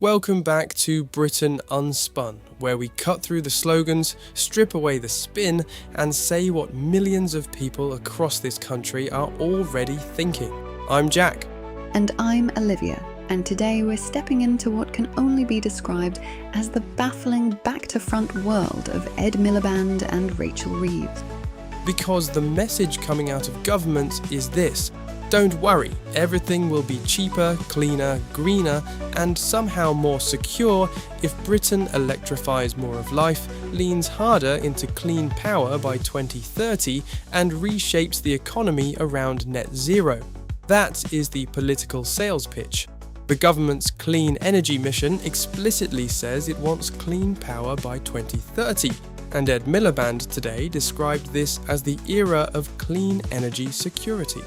Welcome back to Britain Unspun, where we cut through the slogans, strip away the spin, and say what millions of people across this country are already thinking. I'm Jack. And I'm Olivia, and today we're stepping into what can only be described as the baffling back-to-front world of Ed Miliband and Rachel Reeves. Because the message coming out of government is this: don't worry, everything will be cheaper, cleaner, greener, and somehow more secure if Britain electrifies more of life, leans harder into clean power by 2030, and reshapes the economy around net zero. That is the political sales pitch. The government's clean energy mission explicitly says it wants clean power by 2030, and Ed Miliband today described this as the era of clean energy security.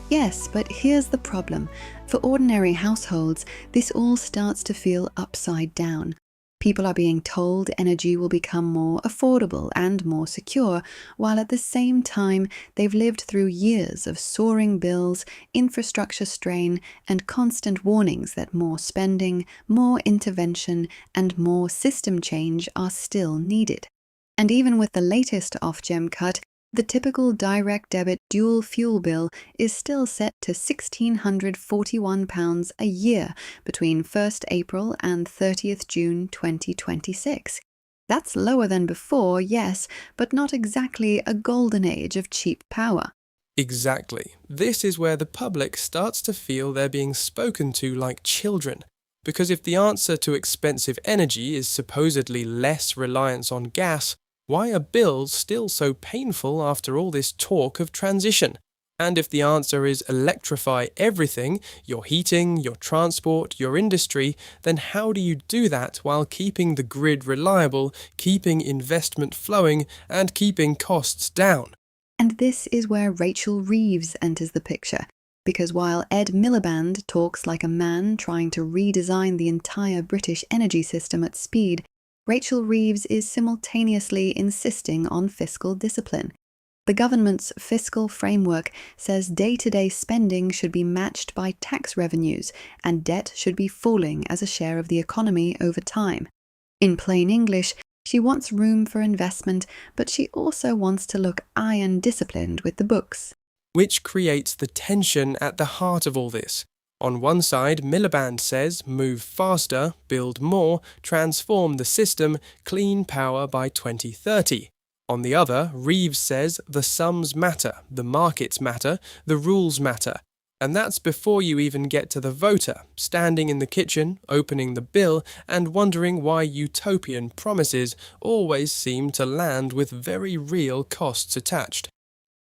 Yes, but here's the problem. For ordinary households, this all starts to feel upside down. People are being told energy will become more affordable and more secure, while at the same time they've lived through years of soaring bills, infrastructure strain, and constant warnings that more spending, more intervention, and more system change are still needed. And even with the latest Ofgem cut, the typical direct debit dual fuel bill is still set to £1,641 a year between 1st April and 30th June 2026. That's lower than before, yes, but not exactly a golden age of cheap power. Exactly. This is where the public starts to feel they're being spoken to like children. Because if the answer to expensive energy is supposedly less reliance on gas, why are bills still so painful after all this talk of transition? And if the answer is electrify everything, your heating, your transport, your industry, then how do you do that while keeping the grid reliable, keeping investment flowing, and keeping costs down? And this is where Rachel Reeves enters the picture. Because while Ed Miliband talks like a man trying to redesign the entire British energy system at speed, Rachel Reeves is simultaneously insisting on fiscal discipline. The government's fiscal framework says day-to-day spending should be matched by tax revenues, and debt should be falling as a share of the economy over time. In plain English, she wants room for investment, but she also wants to look iron disciplined with the books. Which creates the tension at the heart of all this. On one side, Miliband says move faster, build more, transform the system, clean power by 2030. On the other, Reeves says the sums matter, the markets matter, the rules matter. And that's before you even get to the voter, standing in the kitchen, opening the bill, and wondering why utopian promises always seem to land with very real costs attached.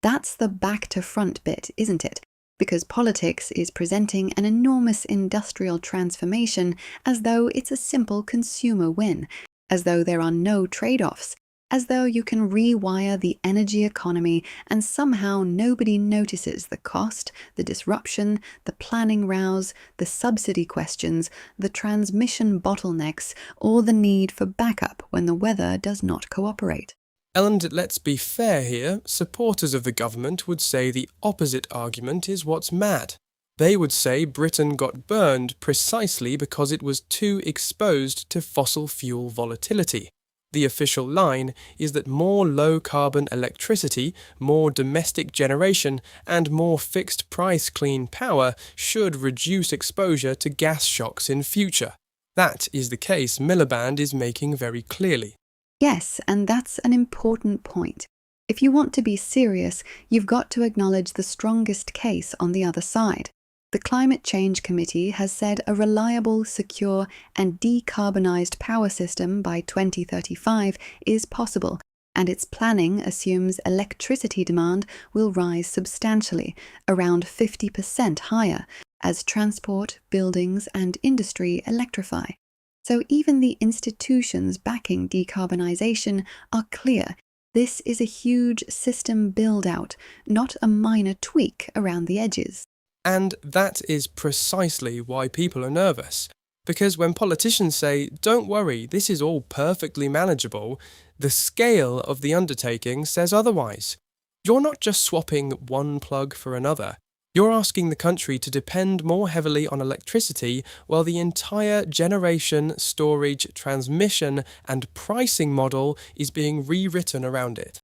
That's the back-to-front bit, isn't it? Because politics is presenting an enormous industrial transformation as though it's a simple consumer win, as though there are no trade-offs, as though you can rewire the energy economy and somehow nobody notices the cost, the disruption, the planning rows, the subsidy questions, the transmission bottlenecks, or the need for backup when the weather does not cooperate. And let's be fair here, supporters of the government would say the opposite argument is what's mad. They would say Britain got burned precisely because it was too exposed to fossil fuel volatility. The official line is that more low-carbon electricity, more domestic generation, and more fixed-price clean power should reduce exposure to gas shocks in future. That is the case Miliband is making very clearly. Yes, and that's an important point. If you want to be serious, you've got to acknowledge the strongest case on the other side. The Climate Change Committee has said a reliable, secure, and decarbonised power system by 2035 is possible, and its planning assumes electricity demand will rise substantially, around 50% higher, as transport, buildings, and industry electrify. So even the institutions backing decarbonisation are clear. This is a huge system build-out, not a minor tweak around the edges. And that is precisely why people are nervous. Because when politicians say, don't worry, this is all perfectly manageable, the scale of the undertaking says otherwise. You're not just swapping one plug for another. You're asking the country to depend more heavily on electricity while the entire generation, storage, transmission, and pricing model is being rewritten around it.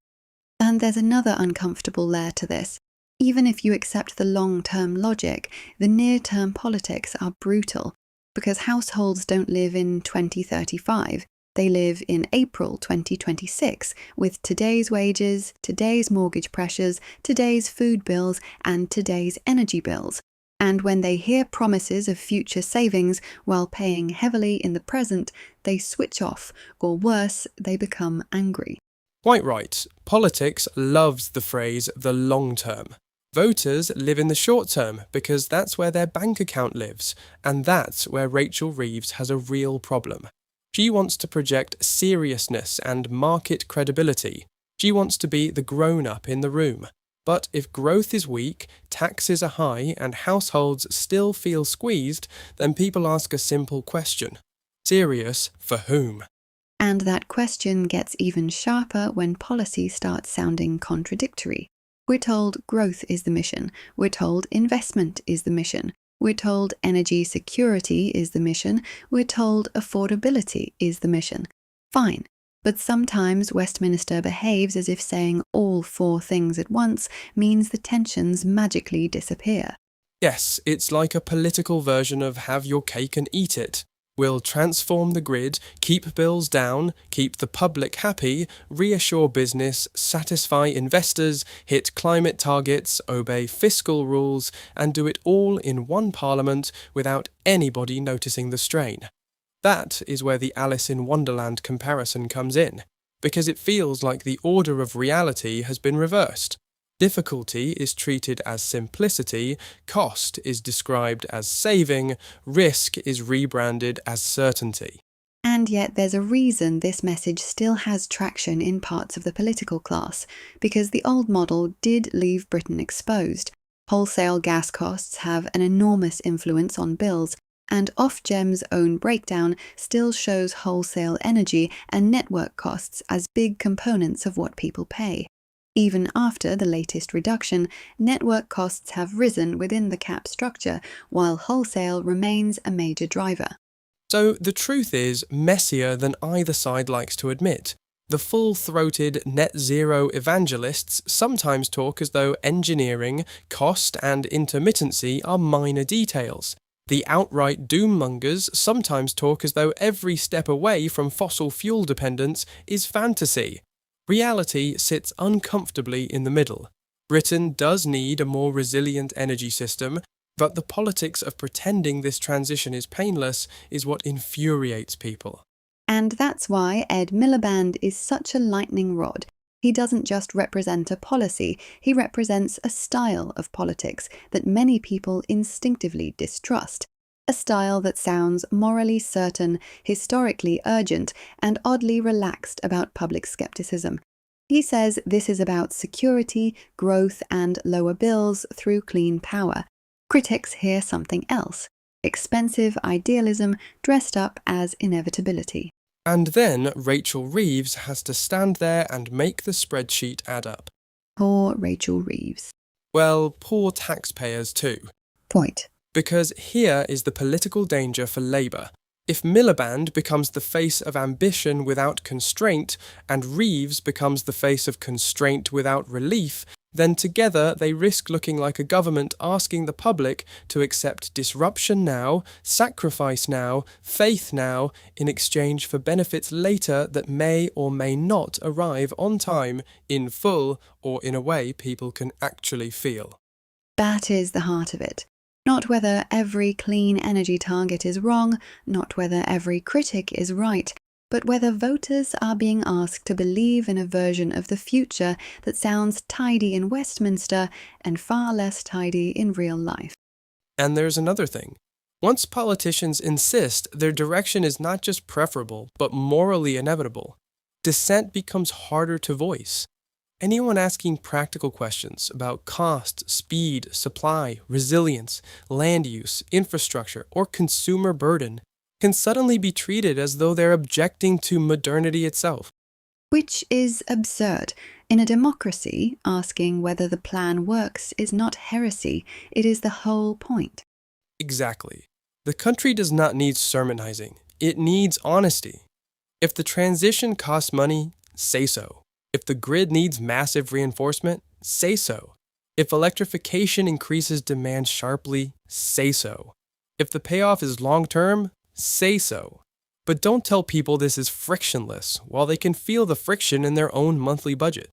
And there's another uncomfortable layer to this. Even if you accept the long-term logic, the near-term politics are brutal, because households don't live in 2035. They live in April 2026 with today's wages, today's mortgage pressures, today's food bills, and today's energy bills. And when they hear promises of future savings while paying heavily in the present, they switch off, or worse, they become angry. Quite right. Politics loves the phrase the long term. Voters live in the short term because that's where their bank account lives, and that's where Rachel Reeves has a real problem. She wants to project seriousness and market credibility. She wants to be the grown-up in the room. But if growth is weak, taxes are high, and households still feel squeezed, then people ask a simple question. Serious for whom? And that question gets even sharper when policy starts sounding contradictory. We're told growth is the mission. We're told investment is the mission. We're told energy security is the mission. We're told affordability is the mission. Fine. But sometimes Westminster behaves as if saying all four things at once means the tensions magically disappear. Yes, it's like a political version of have your cake and eat it. We'll transform the grid, keep bills down, keep the public happy, reassure business, satisfy investors, hit climate targets, obey fiscal rules, and do it all in one parliament without anybody noticing the strain. That is where the Alice in Wonderland comparison comes in, because it feels like the order of reality has been reversed. Difficulty is treated as simplicity, cost is described as saving, risk is rebranded as certainty. And yet there's a reason this message still has traction in parts of the political class, because the old model did leave Britain exposed. Wholesale gas costs have an enormous influence on bills, and Ofgem's own breakdown still shows wholesale energy and network costs as big components of what people pay. Even after the latest reduction, network costs have risen within the cap structure, while wholesale remains a major driver. So the truth is messier than either side likes to admit. The full-throated net zero evangelists sometimes talk as though engineering, cost and intermittency are minor details. The outright doom-mongers sometimes talk as though every step away from fossil fuel dependence is fantasy. Reality sits uncomfortably in the middle. Britain does need a more resilient energy system, but the politics of pretending this transition is painless is what infuriates people. And that's why Ed Miliband is such a lightning rod. He doesn't just represent a policy, he represents a style of politics that many people instinctively distrust. A style that sounds morally certain, historically urgent, and oddly relaxed about public skepticism. He says this is about security, growth, and lower bills through clean power. Critics hear something else: expensive idealism dressed up as inevitability. And then Rachel Reeves has to stand there and make the spreadsheet add up. Poor Rachel Reeves. Well, poor taxpayers too. Point. Because here is the political danger for Labour. If Miliband becomes the face of ambition without constraint, and Reeves becomes the face of constraint without relief, then together they risk looking like a government asking the public to accept disruption now, sacrifice now, faith now, in exchange for benefits later that may or may not arrive on time, in full, or in a way people can actually feel. That is the heart of it. Not whether every clean energy target is wrong, not whether every critic is right, but whether voters are being asked to believe in a version of the future that sounds tidy in Westminster and far less tidy in real life. And there's another thing. Once politicians insist their direction is not just preferable, but morally inevitable, dissent becomes harder to voice. Anyone asking practical questions about cost, speed, supply, resilience, land use, infrastructure, or consumer burden can suddenly be treated as though they're objecting to modernity itself. Which is absurd. In a democracy, asking whether the plan works is not heresy, it is the whole point. Exactly. The country does not need sermonizing, it needs honesty. If the transition costs money, say so. If the grid needs massive reinforcement, say so. If electrification increases demand sharply, say so. If the payoff is long-term, say so. But don't tell people this is frictionless while they can feel the friction in their own monthly budget.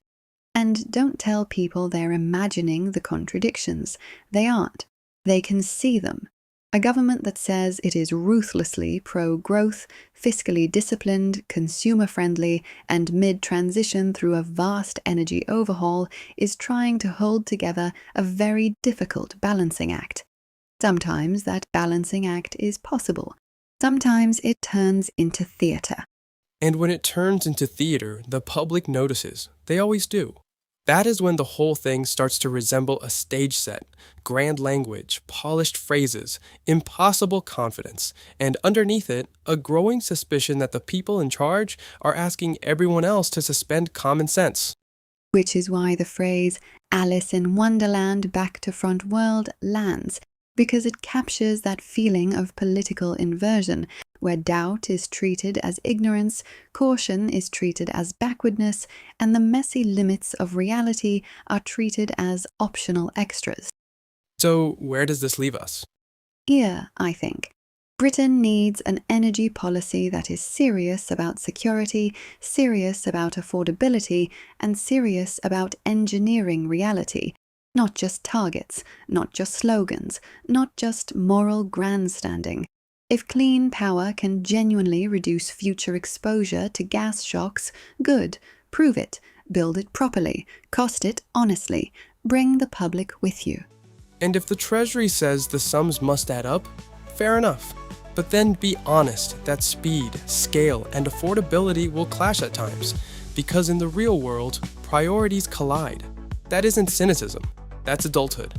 And don't tell people they're imagining the contradictions. They aren't. They can see them. A government that says it is ruthlessly pro-growth, fiscally disciplined, consumer-friendly, and mid-transition through a vast energy overhaul is trying to hold together a very difficult balancing act. Sometimes that balancing act is possible. Sometimes it turns into theater. And when it turns into theater, the public notices. They always do. That is when the whole thing starts to resemble a stage set, grand language, polished phrases, impossible confidence, and underneath it, a growing suspicion that the people in charge are asking everyone else to suspend common sense. Which is why the phrase Alice in Wonderland back to front world lands, because it captures that feeling of political inversion, where doubt is treated as ignorance, caution is treated as backwardness, and the messy limits of reality are treated as optional extras. So, where does this leave us? Here, I think. Britain needs an energy policy that is serious about security, serious about affordability, and serious about engineering reality. Not just targets, not just slogans, not just moral grandstanding. If clean power can genuinely reduce future exposure to gas shocks, good. Prove it. Build it properly. Cost it honestly. Bring the public with you. And if the Treasury says the sums must add up, fair enough. But then be honest that speed, scale, and affordability will clash at times, because in the real world, priorities collide. That isn't cynicism. That's adulthood.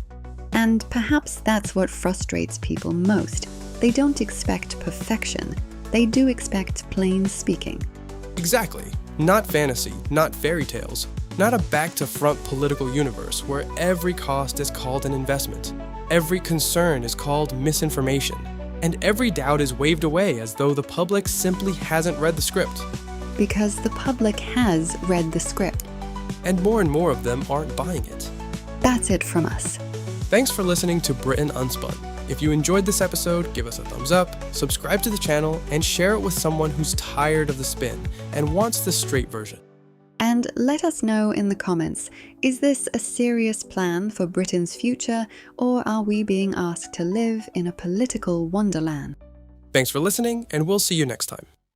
And perhaps that's what frustrates people most. They don't expect perfection. They do expect plain speaking. Exactly. Not fantasy, not fairy tales, not a back-to-front political universe where every cost is called an investment, every concern is called misinformation, and every doubt is waved away as though the public simply hasn't read the script. Because the public has read the script. And more of them aren't buying it. That's it from us. Thanks for listening to Britain Unspun. If you enjoyed this episode, give us a thumbs up, subscribe to the channel, and share it with someone who's tired of the spin and wants the straight version. And let us know in the comments, is this a serious plan for Britain's future, or are we being asked to live in a political wonderland? Thanks for listening, and we'll see you next time.